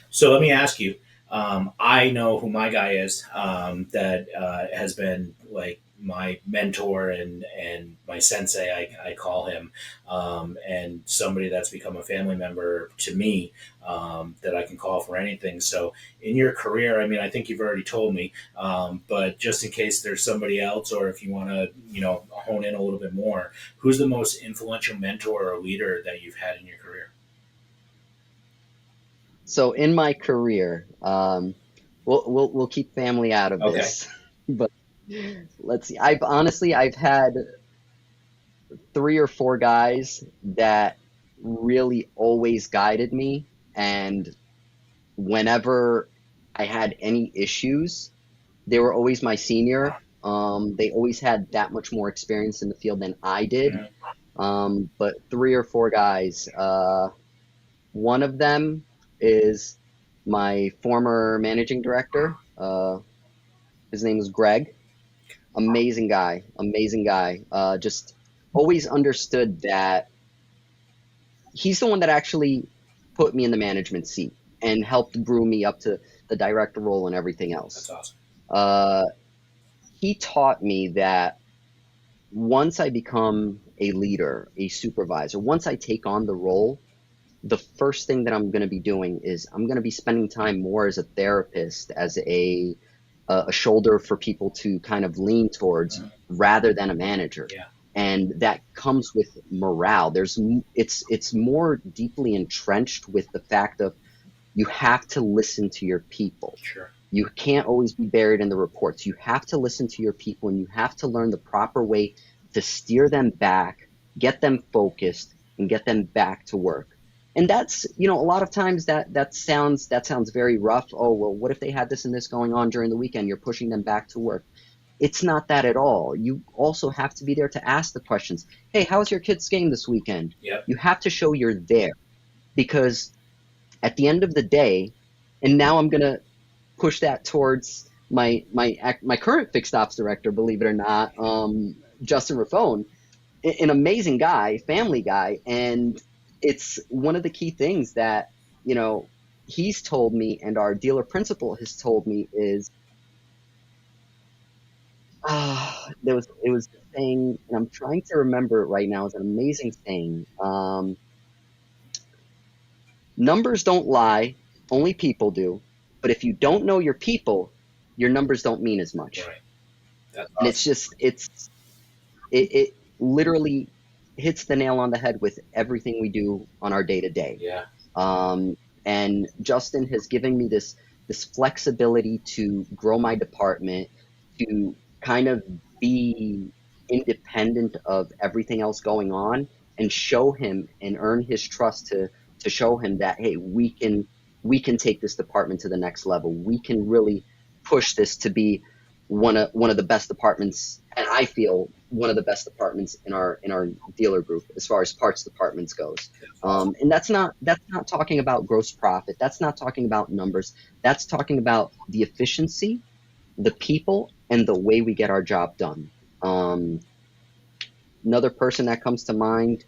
So let me ask you. I know who my guy is, that has been like my mentor and my sensei. I call him, and somebody that's become a family member to me, that I can call for anything. So in your career, I mean, I think you've already told me, but just in case there's somebody else, or if you want to, hone in a little bit more, who's the most influential mentor or leader that you've had in your career? So in my career, we'll keep family out of Okay. this, but let's see. I've had three or four guys that really always guided me, and whenever I had any issues, they were always my senior. They always had that much more experience in the field than I did. Mhm. But three or four guys. One of them is my former managing director. His name is Greg. Amazing guy. Amazing guy. Just always understood that he's the one that actually put me in the management seat and helped groom me up to the director role and everything That's else. awesome. Uh, he taught me that once I become a leader, a supervisor, once I take on the role, the first thing that I'm going to be doing is I'm going to be spending time more as a therapist, as a shoulder for people to kind of lean towards, Mhm. rather than a manager. Yeah, And that comes with morale. It's more deeply entrenched with the fact of you have to listen to your people. sure. You can't always be buried in the reports. You have to listen to your people and you have to learn the proper way to steer them back, get them focused, and get them back to work. And that's, a lot of times that sounds very rough. Oh, well, what if they had this and this going on during the weekend? You're pushing them back to work. It's not that at all. You also have to be there to ask the questions. Hey, how's your kid's game this weekend? Yep. You have to show you're there because at the end of the day, and now I'm going to push that towards my current fixed ops director, believe it or not, Justin Raffone, an amazing guy, family guy, and it's one of the key things that you know he's told me, and our dealer principal has told me is there was it was a saying, and I'm trying to remember it right now. It's an amazing saying. Numbers don't lie, only people do. But if you don't know your people, your numbers don't mean as much. Right. That's And it's awesome. just it literally hits the nail on the head with everything we do on our day to day. Yeah. Um, and Justin has given me this flexibility to grow my department, to kind of be independent of everything else going on, and show him and earn his trust to show him that hey, we can take this department to the next level. We can really push this to be one of the best departments, and I feel one of the best departments in our dealer group as far as parts departments goes. That's awesome. And that's not talking about gross profit. That's not talking about numbers. That's talking about the efficiency, the people, and the way we get our job done. Um, Another person that comes to mind,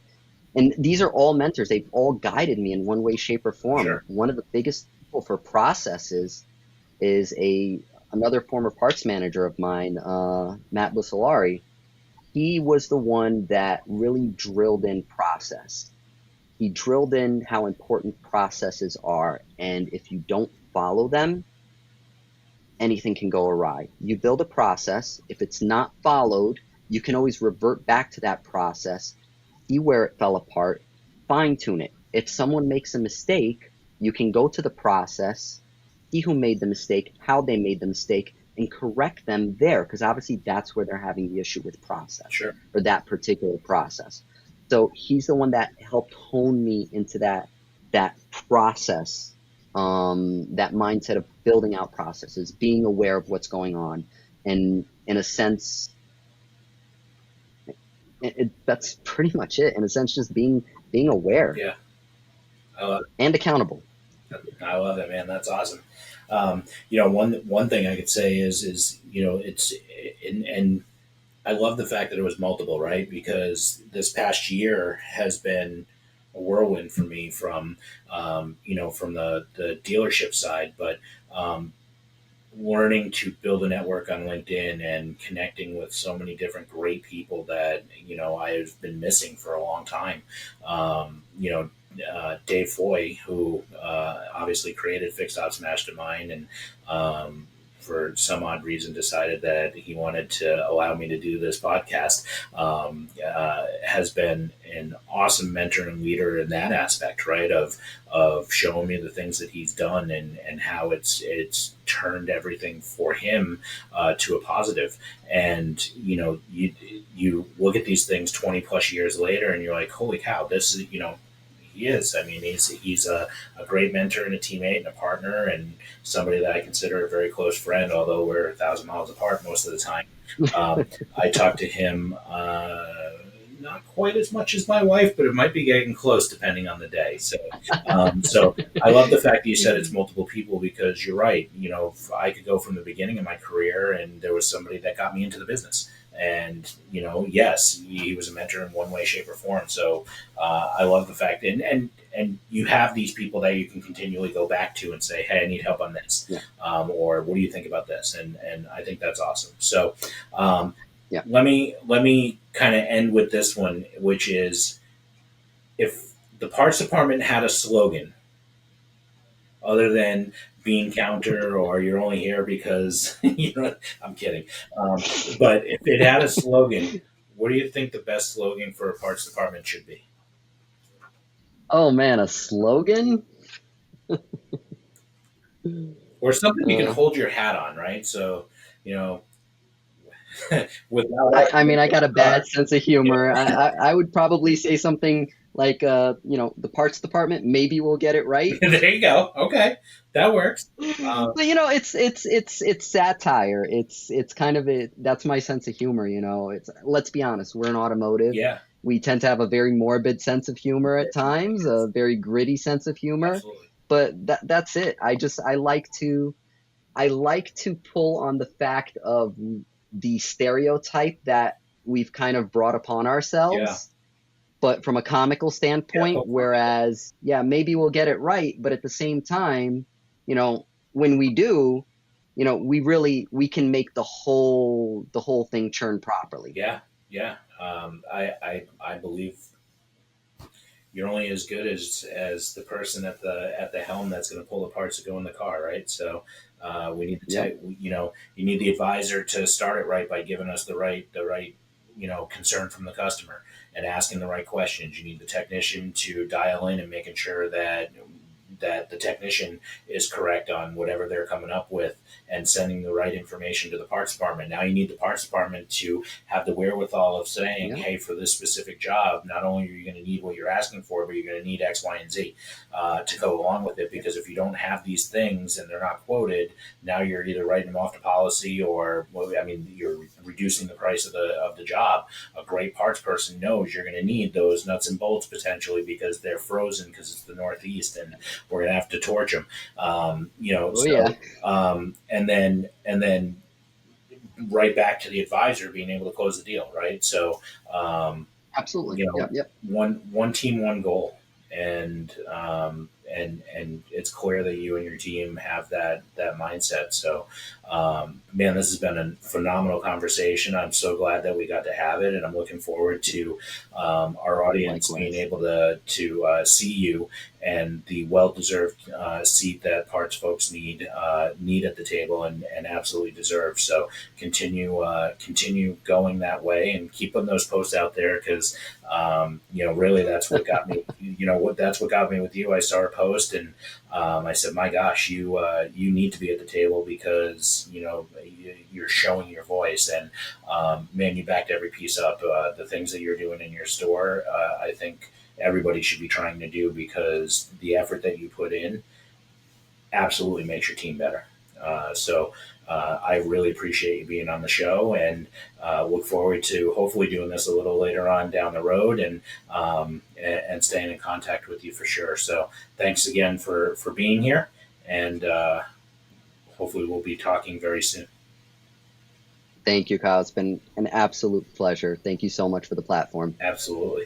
and these are all mentors. They've all guided me in one way, shape, or form. Sure. One of the biggest people for processes is a another former parts manager of mine, Matt Bussolari. He was the one that really drilled in process. He drilled in how important processes are, and if you don't follow them, anything can go awry. You build a process, if it's not followed, you can always revert back to that process, see where it fell apart, fine tune it. If someone makes a mistake, you can go to the process, see who made the mistake, how they made the mistake, and correct them there, because obviously that's where they're having the issue with process Sure. or that particular process. So he's the one that helped hone me into that process, that mindset of building out processes, being aware of what's going on, and in a sense, that's pretty much it. In a sense, just being aware Yeah. I love and accountable. it. I love it, man. That's awesome. One thing I could say is it's and I love the fact that it was multiple, right? Because this past year has been a whirlwind for me from the dealership side, but um, learning to build a network on LinkedIn and connecting with so many different great people that I've been missing for a long time. Dave Foy, who obviously created Fixed Ops Mastermind, and for some odd reason decided that he wanted to allow me to do this podcast, has been an awesome mentor and leader in that aspect, right? Of showing me the things that he's done and how it's turned everything for him to a positive. And you look at these things 20 plus years later, and you're like, holy cow, this is he is. I mean, he's a great mentor and a teammate and a partner and somebody that I consider a very close friend, although we're 1,000 miles apart most of the time. I talk to him not quite as much as my wife, but it might be getting close depending on the day. So I love the fact that you said it's multiple people because you're right. I could go from the beginning of my career and there was somebody that got me into the business. And yes, he was a mentor in one way, shape, or form. So I love the fact, and you have these people that you can continually go back to and say, "Hey, I need help on this," Yeah, or "What do you think about this?" And I think that's awesome. So um, yeah. let me kind of end with this one, which is if the parts department had a slogan other than bean counter or you're only here because I'm kidding. But if it had a slogan, what do you think the best slogan for a parts department should be? Oh man, a slogan. or something you can Uh, hold your hat on, right? So, you know, without I having mean, I to got a car. bad sense of humor. I would probably say something like, the parts department maybe will get it right. There you go. Okay, that works. But it's satire. It's kind of that's my sense of humor. It's, let's be honest, we're in automotive. Yeah, We tend to have a very morbid sense of humor at times, a very gritty sense of humor. absolutely. But that's it. I like to pull on the fact of the stereotype that we've kind of brought upon Yeah, ourselves, but from a comical yeah, standpoint, hopefully. whereas, yeah, maybe we'll get it right, but at the same time, when we do, we can make the whole thing churn properly. Yeah, yeah. I believe you're only as good as the person at the helm that's going to pull the parts that go in the car, right? So we need to Yep. take, you need the advisor to start it right by giving us the right, concern from the customer and asking the right questions. You need the technician to dial in and making sure that the technician is correct on whatever they're coming up with and sending the right information to the parts department. Now you need the parts department to have the wherewithal of saying, Yep. hey, for this specific job, not only are you going to need what you're asking for, but you're going to need X, Y, and Z to go along with it. Because if you don't have these things and they're not quoted, now you're either writing them off to policy or, well, I mean, you're reducing the price of the job. A great parts person knows you're going to need those nuts and bolts potentially because they're frozen because it's the Northeast and we're gonna have to torch them. Oh yeah. And then right back to the advisor being able to close the deal, right? So Absolutely. you Yep. know, Yep. one team, one goal, and it's clear that you and your team have that mindset. So, man, this has been a phenomenal conversation. I'm so glad that we got to have it, and I'm looking forward to our audience being Likewise. able to see you and the well-deserved seat that parts folks need at the table and absolutely deserve. So continue going that way and keep putting those posts out there because really that's what got me. That's what got me with you. I saw a post and I said, "My gosh, you need to be at the table because you're showing your voice." And man, you backed every piece up. The things that you're doing in your store, I think everybody should be trying to do because the effort that you put in absolutely makes your team better. I really appreciate you being on the show and look forward to hopefully doing this a little later on down the road and staying in contact with you for sure. So thanks again for being here and hopefully we'll be talking very soon. Thank you, Kyle. It's been an absolute pleasure. Thank you so much for the platform. Absolutely.